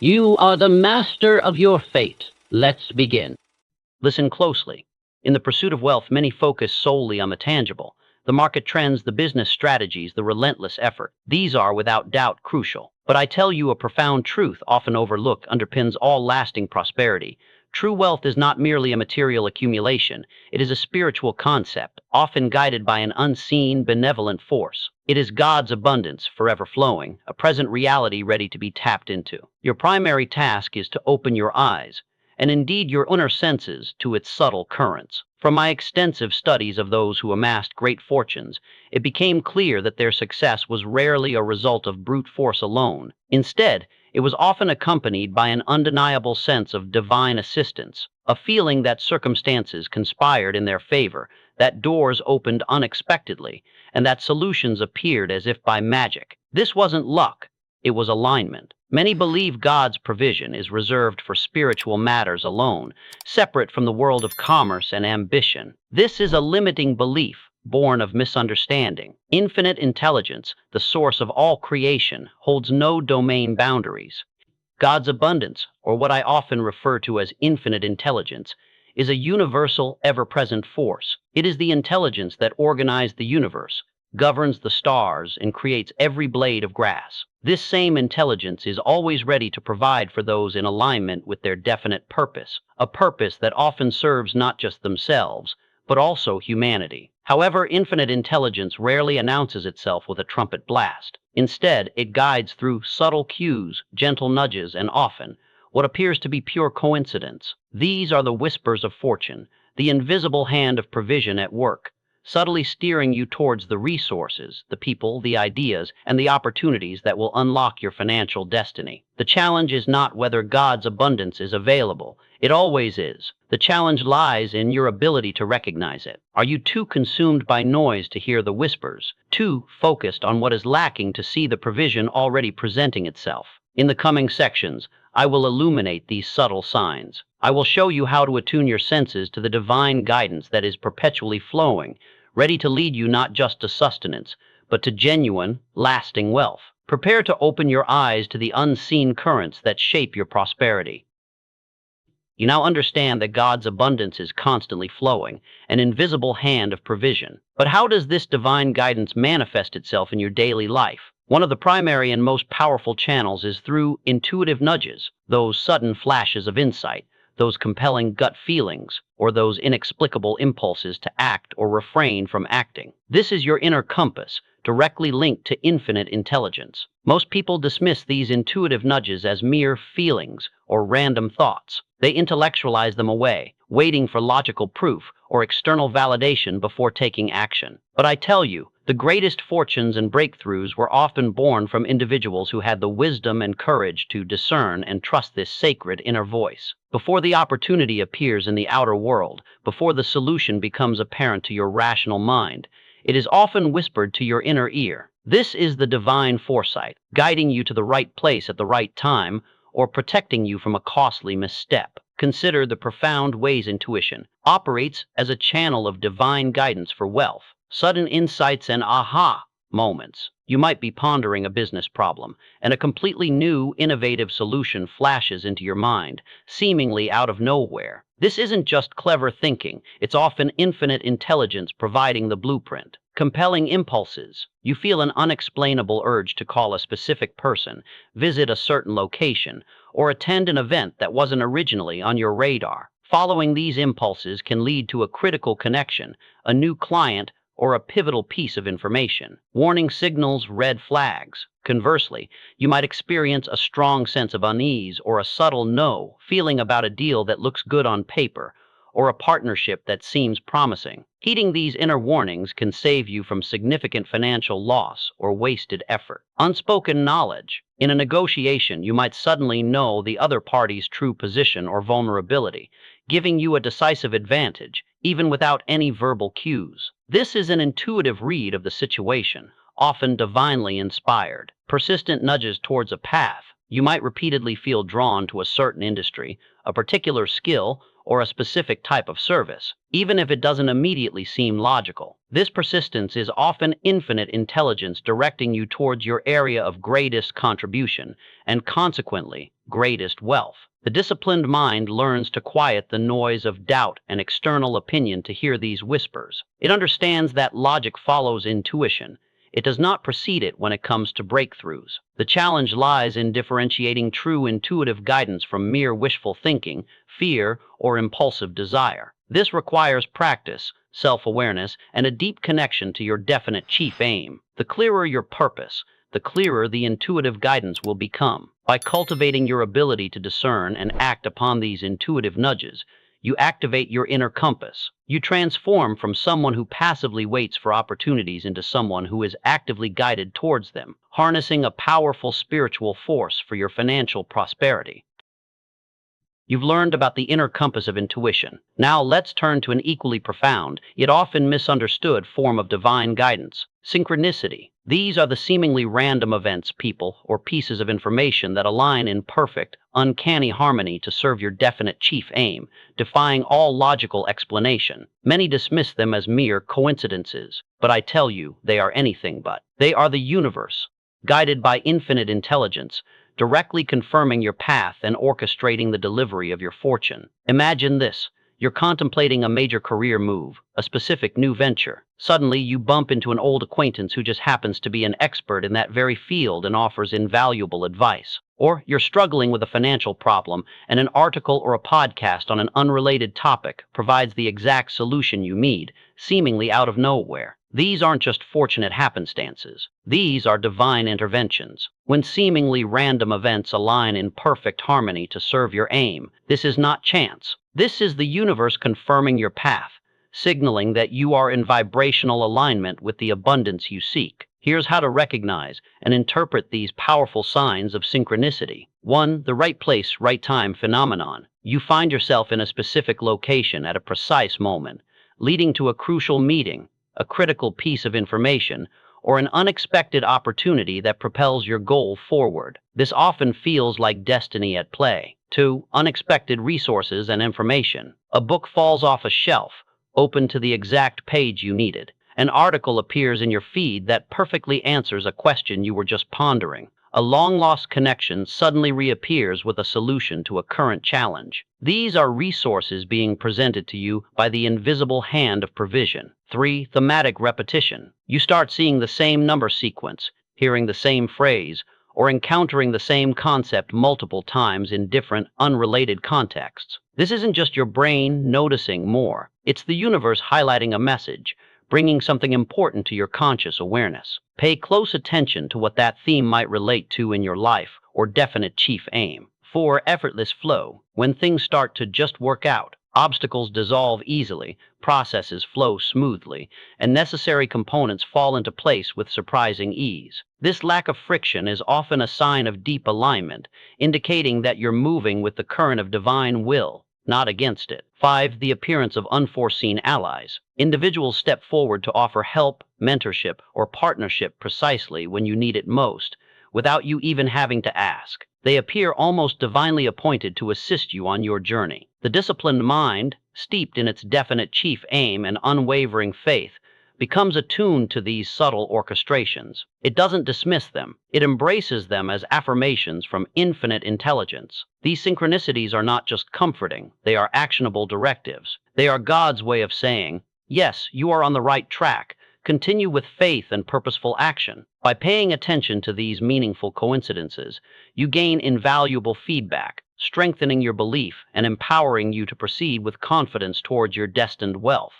You are the master of your fate. Let's begin. Listen closely. In the pursuit of wealth, many focus solely on the tangible, the market trends, the business strategies, the relentless effort. These are without doubt crucial. But I tell you, a profound truth, often overlooked, underpins all lasting prosperity. True wealth is not merely a material accumulation, it is a spiritual concept, often guided by an unseen, benevolent force. It is God's abundance, forever flowing, a present reality ready to be tapped into. Your primary task is to open your eyes, and indeed your inner senses, to its subtle currents. From my extensive studies of those who amassed great fortunes, it became clear that their success was rarely a result of brute force alone. Instead, it was often accompanied by an undeniable sense of divine assistance, a feeling that circumstances conspired in their favor, that doors opened unexpectedly, and that solutions appeared as if by magic. This wasn't luck, it was alignment. Many believe God's provision is reserved for spiritual matters alone, separate from the world of commerce and ambition. This is a limiting belief, born of misunderstanding. Infinite intelligence, the source of all creation, holds no domain boundaries. God's abundance, or what I often refer to as infinite intelligence, is a universal, ever-present force. It is the intelligence that organized the universe, governs the stars, and creates every blade of grass. This same intelligence is always ready to provide for those in alignment with their definite purpose, a purpose that often serves not just themselves, but also humanity. However, infinite intelligence rarely announces itself with a trumpet blast. Instead, it guides through subtle cues, gentle nudges, and often what appears to be pure coincidence. These are the whispers of fortune, the invisible hand of provision at work, subtly steering you towards the resources, the people, the ideas, and the opportunities that will unlock your financial destiny. The challenge is not whether God's abundance is available. It always is. The challenge lies in your ability to recognize it. Are you too consumed by noise to hear the whispers, too focused on what is lacking to see the provision already presenting itself? In the coming sections, I will illuminate these subtle signs. I will show you how to attune your senses to the divine guidance that is perpetually flowing, ready to lead you not just to sustenance, but to genuine, lasting wealth. Prepare to open your eyes to the unseen currents that shape your prosperity. You now understand that God's abundance is constantly flowing, an invisible hand of provision. But how does this divine guidance manifest itself in your daily life? One of the primary and most powerful channels is through intuitive nudges, those sudden flashes of insight, those compelling gut feelings, or those inexplicable impulses to act or refrain from acting. This is your inner compass, directly linked to infinite intelligence. Most people dismiss these intuitive nudges as mere feelings or random thoughts. They intellectualize them away, waiting for logical proof or external validation before taking action. But I tell you, the greatest fortunes and breakthroughs were often born from individuals who had the wisdom and courage to discern and trust this sacred inner voice. Before the opportunity appears in the outer world, before the solution becomes apparent to your rational mind, it is often whispered to your inner ear. This is the divine foresight, guiding you to the right place at the right time, or protecting you from a costly misstep. Consider the profound ways intuition operates as a channel of divine guidance for wealth. Sudden insights and aha moments. You might be pondering a business problem, and a completely new, innovative solution flashes into your mind, seemingly out of nowhere. This isn't just clever thinking, it's often infinite intelligence providing the blueprint. Compelling impulses. You feel an unexplainable urge to call a specific person, visit a certain location, or attend an event that wasn't originally on your radar. Following these impulses can lead to a critical connection, a new client, or a pivotal piece of information. Warning signals, red flags. Conversely, you might experience a strong sense of unease or a subtle no feeling about a deal that looks good on paper, or a partnership that seems promising. Heeding these inner warnings can save you from significant financial loss or wasted effort. Unspoken knowledge. In a negotiation, you might suddenly know the other party's true position or vulnerability, giving you a decisive advantage, even without any verbal cues. This is an intuitive read of the situation, often divinely inspired. Persistent nudges towards a path. You might repeatedly feel drawn to a certain industry, a particular skill, or a specific type of service, even if it doesn't immediately seem logical. This persistence is often infinite intelligence directing you towards your area of greatest contribution, and consequently, greatest wealth. The disciplined mind learns to quiet the noise of doubt and external opinion to hear these whispers. It understands that logic follows intuition. It does not precede it when it comes to breakthroughs. The challenge lies in differentiating true intuitive guidance from mere wishful thinking, fear, or impulsive desire. This requires practice, self-awareness, and a deep connection to your definite chief aim. The clearer your purpose, the clearer the intuitive guidance will become. By cultivating your ability to discern and act upon these intuitive nudges, you activate your inner compass. You transform from someone who passively waits for opportunities into someone who is actively guided towards them, harnessing a powerful spiritual force for your financial prosperity. You've learned about the inner compass of intuition. Now let's turn to an equally profound, yet often misunderstood form of divine guidance: synchronicity. These are the seemingly random events, people, or pieces of information that align in perfect, uncanny harmony to serve your definite chief aim, defying all logical explanation. Many dismiss them as mere coincidences, but I tell you, they are anything but. They are the universe, guided by infinite intelligence, directly confirming your path and orchestrating the delivery of your fortune. Imagine this. You're contemplating a major career move, a specific new venture. Suddenly, you bump into an old acquaintance who just happens to be an expert in that very field and offers invaluable advice. Or you're struggling with a financial problem, and an article or a podcast on an unrelated topic provides the exact solution you need, seemingly out of nowhere. These aren't just fortunate happenstances. These are divine interventions. When seemingly random events align in perfect harmony to serve your aim, this is not chance. This is the universe confirming your path, signaling that you are in vibrational alignment with the abundance you seek. Here's how to recognize and interpret these powerful signs of synchronicity. 1. The right place, right time phenomenon. You find yourself in a specific location at a precise moment, leading to a crucial meeting, a critical piece of information, or an unexpected opportunity that propels your goal forward. This often feels like destiny at play. 2. Unexpected resources and information. A book falls off a shelf, open to the exact page you needed. An article appears in your feed that perfectly answers a question you were just pondering. A long-lost connection suddenly reappears with a solution to a current challenge. These are resources being presented to you by the invisible hand of provision. 3. Thematic repetition. You start seeing the same number sequence, hearing the same phrase, or encountering the same concept multiple times in different, unrelated contexts. This isn't just your brain noticing more. It's the universe highlighting a message, bringing something important to your conscious awareness. Pay close attention to what that theme might relate to in your life or definite chief aim. 4. Effortless flow. When things start to just work out, obstacles dissolve easily, processes flow smoothly, and necessary components fall into place with surprising ease. This lack of friction is often a sign of deep alignment, indicating that you're moving with the current of divine will, not against it. 5. The appearance of unforeseen allies. Individuals step forward to offer help, mentorship, or partnership precisely when you need it most, without you even having to ask. They appear almost divinely appointed to assist you on your journey. The disciplined mind, steeped in its definite chief aim and unwavering faith, becomes attuned to these subtle orchestrations. It doesn't dismiss them. It embraces them as affirmations from infinite intelligence. These synchronicities are not just comforting, they are actionable directives. They are God's way of saying, yes, you are on the right track. Continue with faith and purposeful action. By paying attention to these meaningful coincidences, you gain invaluable feedback, strengthening your belief and empowering you to proceed with confidence towards your destined wealth.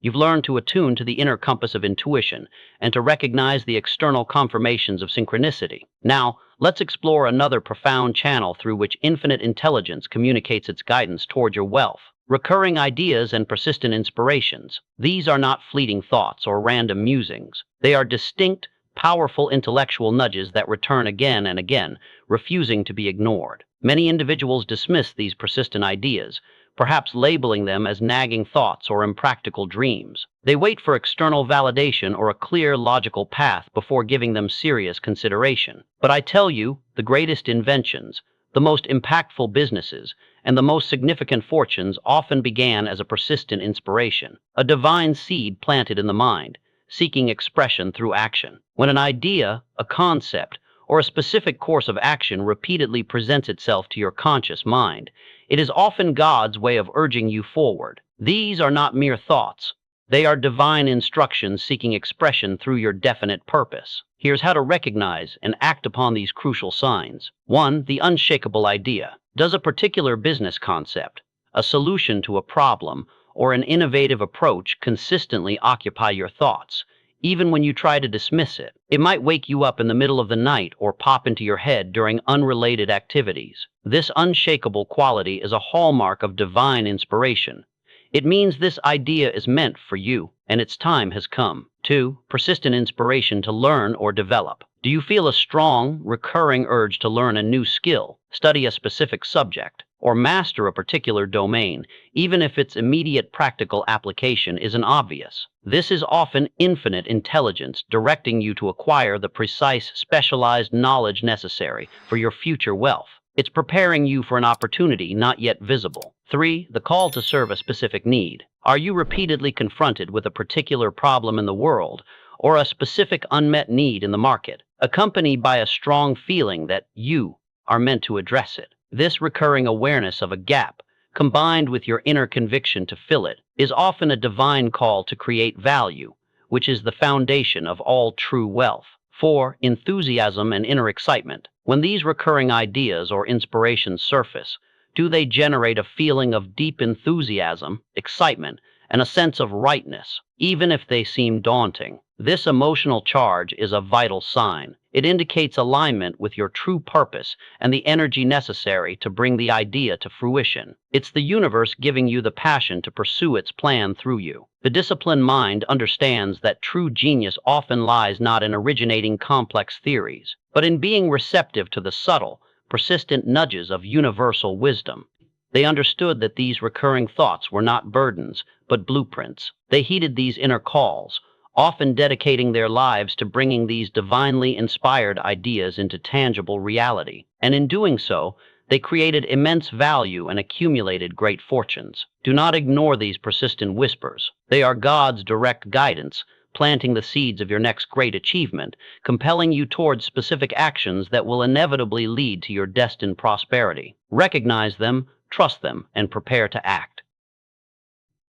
You've learned to attune to the inner compass of intuition and to recognize the external confirmations of synchronicity. Now, let's explore another profound channel through which infinite intelligence communicates its guidance toward your wealth. Recurring ideas and persistent inspirations. These are not fleeting thoughts or random musings. They are distinct, powerful intellectual nudges that return again and again, refusing to be ignored. Many individuals dismiss these persistent ideas, perhaps labeling them as nagging thoughts or impractical dreams. They wait for external validation or a clear, logical path before giving them serious consideration. But I tell you, the greatest inventions, the most impactful businesses, and the most significant fortunes often began as a persistent inspiration, a divine seed planted in the mind, seeking expression through action. When an idea, a concept, or a specific course of action repeatedly presents itself to your conscious mind, it is often God's way of urging you forward. These are not mere thoughts. They are divine instructions seeking expression through your definite purpose. Here's how to recognize and act upon these crucial signs. 1. The unshakable idea. Does a particular business concept, a solution to a problem, or an innovative approach consistently occupy your thoughts, even when you try to dismiss it? It might wake you up in the middle of the night or pop into your head during unrelated activities. This unshakable quality is a hallmark of divine inspiration. It means this idea is meant for you, and its time has come. 2. Persistent inspiration to learn or develop. Do you feel a strong, recurring urge to learn a new skill, study a specific subject, or master a particular domain, even if its immediate practical application isn't obvious? This is often infinite intelligence directing you to acquire the precise, specialized knowledge necessary for your future wealth. It's preparing you for an opportunity not yet visible. 3. The call to serve a specific need. Are you repeatedly confronted with a particular problem in the world or a specific unmet need in the market, accompanied by a strong feeling that you are meant to address it? This recurring awareness of a gap, combined with your inner conviction to fill it, is often a divine call to create value, which is the foundation of all true wealth. 4. Enthusiasm and inner excitement. When these recurring ideas or inspirations surface, do they generate a feeling of deep enthusiasm, excitement, and a sense of rightness, even if they seem daunting? This emotional charge is a vital sign. It indicates alignment with your true purpose and the energy necessary to bring the idea to fruition. It's the universe giving you the passion to pursue its plan through you. The disciplined mind understands that true genius often lies not in originating complex theories, but in being receptive to the subtle, persistent nudges of universal wisdom. They understood that these recurring thoughts were not burdens, but blueprints. They heeded these inner calls, often dedicating their lives to bringing these divinely inspired ideas into tangible reality. And in doing so, they created immense value and accumulated great fortunes. Do not ignore these persistent whispers. They are God's direct guidance, planting the seeds of your next great achievement, compelling you towards specific actions that will inevitably lead to your destined prosperity. Recognize them, trust them, and prepare to act.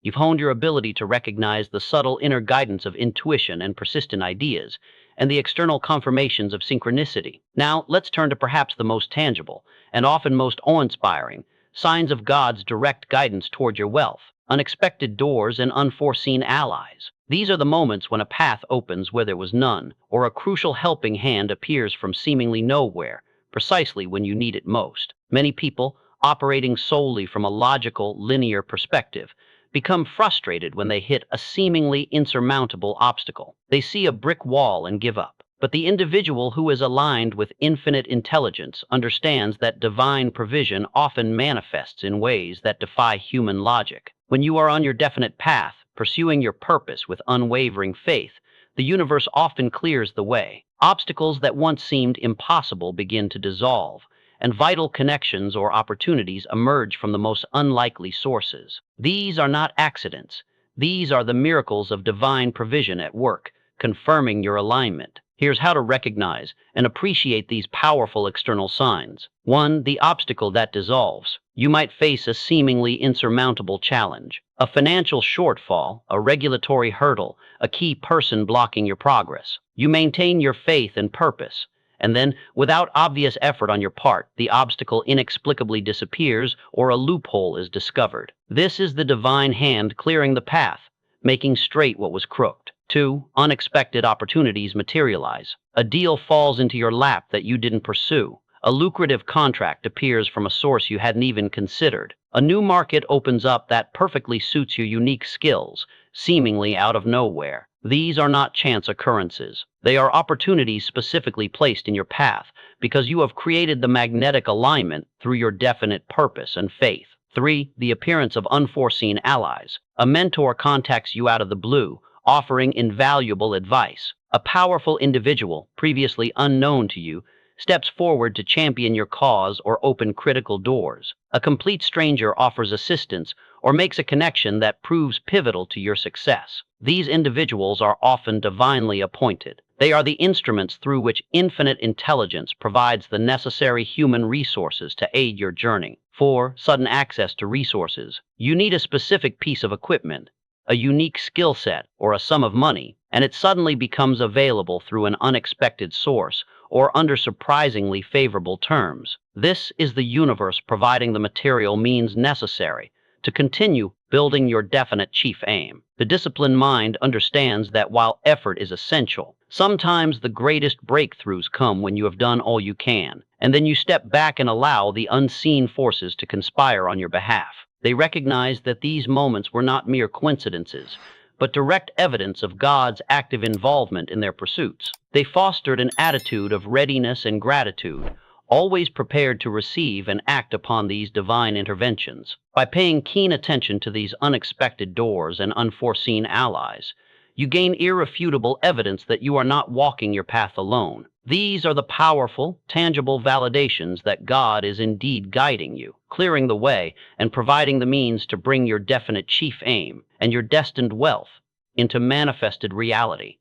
You've honed your ability to recognize the subtle inner guidance of intuition and persistent ideas, and the external confirmations of synchronicity. Now, let's turn to perhaps the most tangible, and often most awe-inspiring, signs of God's direct guidance toward your wealth: unexpected doors and unforeseen allies. These are the moments when a path opens where there was none, or a crucial helping hand appears from seemingly nowhere, precisely when you need it most. Many people, operating solely from a logical, linear perspective, become frustrated when they hit a seemingly insurmountable obstacle. They see a brick wall and give up. But the individual who is aligned with infinite intelligence understands that divine provision often manifests in ways that defy human logic. When you are on your definite path, pursuing your purpose with unwavering faith, the universe often clears the way. Obstacles that once seemed impossible begin to dissolve, and vital connections or opportunities emerge from the most unlikely sources. These are not accidents. These are the miracles of divine provision at work, confirming your alignment. Here's how to recognize and appreciate these powerful external signs. 1. The obstacle that dissolves. You might face a seemingly insurmountable challenge, a financial shortfall, a regulatory hurdle, a key person blocking your progress. You maintain your faith and purpose, and then, without obvious effort on your part, the obstacle inexplicably disappears or a loophole is discovered. This is the divine hand clearing the path, making straight what was crooked. 2. Unexpected opportunities materialize. A deal falls into your lap that you didn't pursue. A lucrative contract appears from a source you hadn't even considered. A new market opens up that perfectly suits your unique skills, seemingly out of nowhere. These are not chance occurrences. They are opportunities specifically placed in your path because you have created the magnetic alignment through your definite purpose and faith. 3. The appearance of unforeseen allies. A mentor contacts you out of the blue, offering invaluable advice. A powerful individual, previously unknown to you, steps forward to champion your cause or open critical doors. A complete stranger offers assistance or makes a connection that proves pivotal to your success. These individuals are often divinely appointed. They are the instruments through which infinite intelligence provides the necessary human resources to aid your journey. 4. Sudden access to resources. You need a specific piece of equipment, a unique skill set, or a sum of money, and it suddenly becomes available through an unexpected source or under surprisingly favorable terms. This is the universe providing the material means necessary to continue building your definite chief aim. The disciplined mind understands that while effort is essential, sometimes the greatest breakthroughs come when you have done all you can, and then you step back and allow the unseen forces to conspire on your behalf. They recognize that these moments were not mere coincidences, but direct evidence of God's active involvement in their pursuits. They fostered an attitude of readiness and gratitude, always prepared to receive and act upon these divine interventions. By paying keen attention to these unexpected doors and unforeseen allies, you gain irrefutable evidence that you are not walking your path alone. These are the powerful, tangible validations that God is indeed guiding you, clearing the way, and providing the means to bring your definite chief aim and your destined wealth into manifested reality.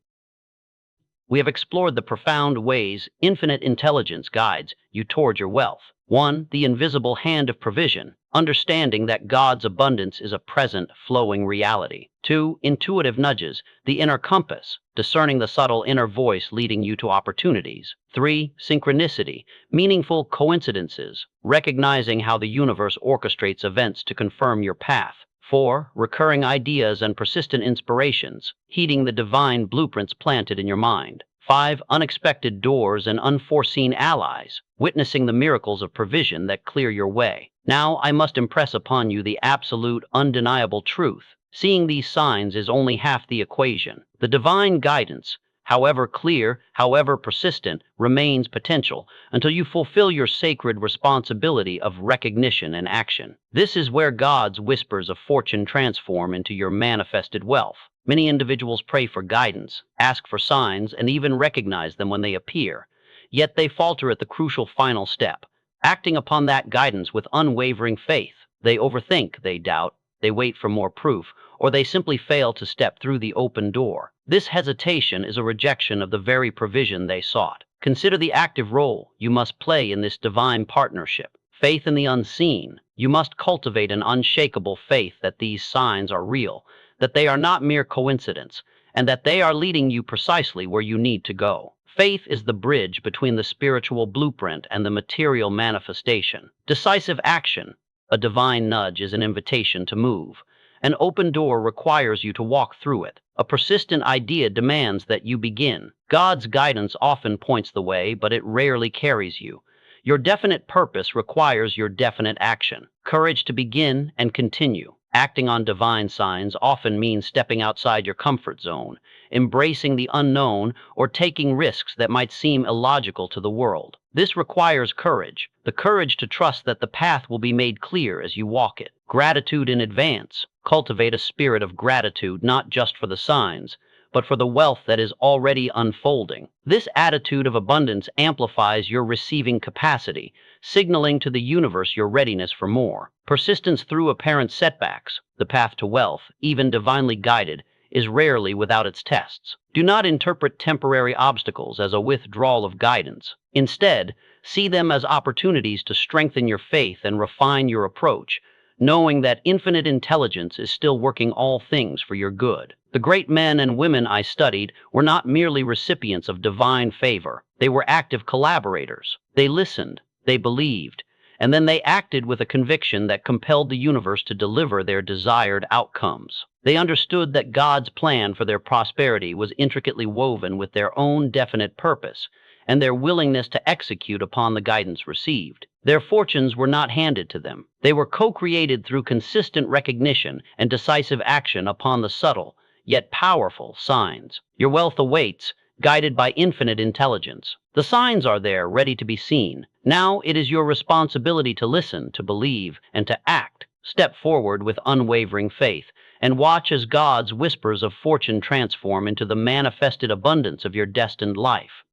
We have explored the profound ways infinite intelligence guides you toward your wealth. 1. The invisible hand of provision, understanding that God's abundance is a present, flowing reality. 2. Intuitive nudges, the inner compass, discerning the subtle inner voice leading you to opportunities. 3. Synchronicity, meaningful coincidences, recognizing how the universe orchestrates events to confirm your path. 4. Recurring ideas and persistent inspirations, heeding the divine blueprints planted in your mind. 5. Unexpected doors and unforeseen allies, witnessing the miracles of provision that clear your way. Now I must impress upon you the absolute, undeniable truth. Seeing these signs is only half the equation. The divine guidance, however clear, however persistent, remains potential until you fulfill your sacred responsibility of recognition and action. This is where God's whispers of fortune transform into your manifested wealth. Many individuals pray for guidance, ask for signs, and even recognize them when they appear, yet they falter at the crucial final step, acting upon that guidance with unwavering faith. They overthink, they doubt, they wait for more proof, or they simply fail to step through the open door. This hesitation is a rejection of the very provision they sought. Consider the active role you must play in this divine partnership. Faith in the unseen. You must cultivate an unshakable faith that these signs are real, that they are not mere coincidence, and that they are leading you precisely where you need to go. Faith is the bridge between the spiritual blueprint and the material manifestation. Decisive action. A divine nudge is an invitation to move. An open door requires you to walk through it. A persistent idea demands that you begin. God's guidance often points the way, but it rarely carries you. Your definite purpose requires your definite action. Courage to begin and continue. Acting on divine signs often means stepping outside your comfort zone, embracing the unknown, or taking risks that might seem illogical to the world. This requires courage, the courage to trust that the path will be made clear as you walk it. Gratitude in advance. Cultivate a spirit of gratitude not just for the signs, but for the wealth that is already unfolding. This attitude of abundance amplifies your receiving capacity, signaling to the universe your readiness for more. Persistence through apparent setbacks. The path to wealth, even divinely guided, is rarely without its tests. Do not interpret temporary obstacles as a withdrawal of guidance. Instead, see them as opportunities to strengthen your faith and refine your approach, knowing that infinite intelligence is still working all things for your good. The great men and women I studied were not merely recipients of divine favor. They were active collaborators. They listened, they believed, and then they acted with a conviction that compelled the universe to deliver their desired outcomes. They understood that God's plan for their prosperity was intricately woven with their own definite purpose and their willingness to execute upon the guidance received. Their fortunes were not handed to them. They were co-created through consistent recognition and decisive action upon the subtle, yet powerful signs. Your wealth awaits, guided by infinite intelligence. The signs are there, ready to be seen. Now it is your responsibility to listen, to believe, and to act. Step forward with unwavering faith, and watch as God's whispers of fortune transform into the manifested abundance of your destined life.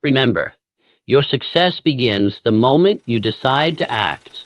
Remember, your success begins the moment you decide to act.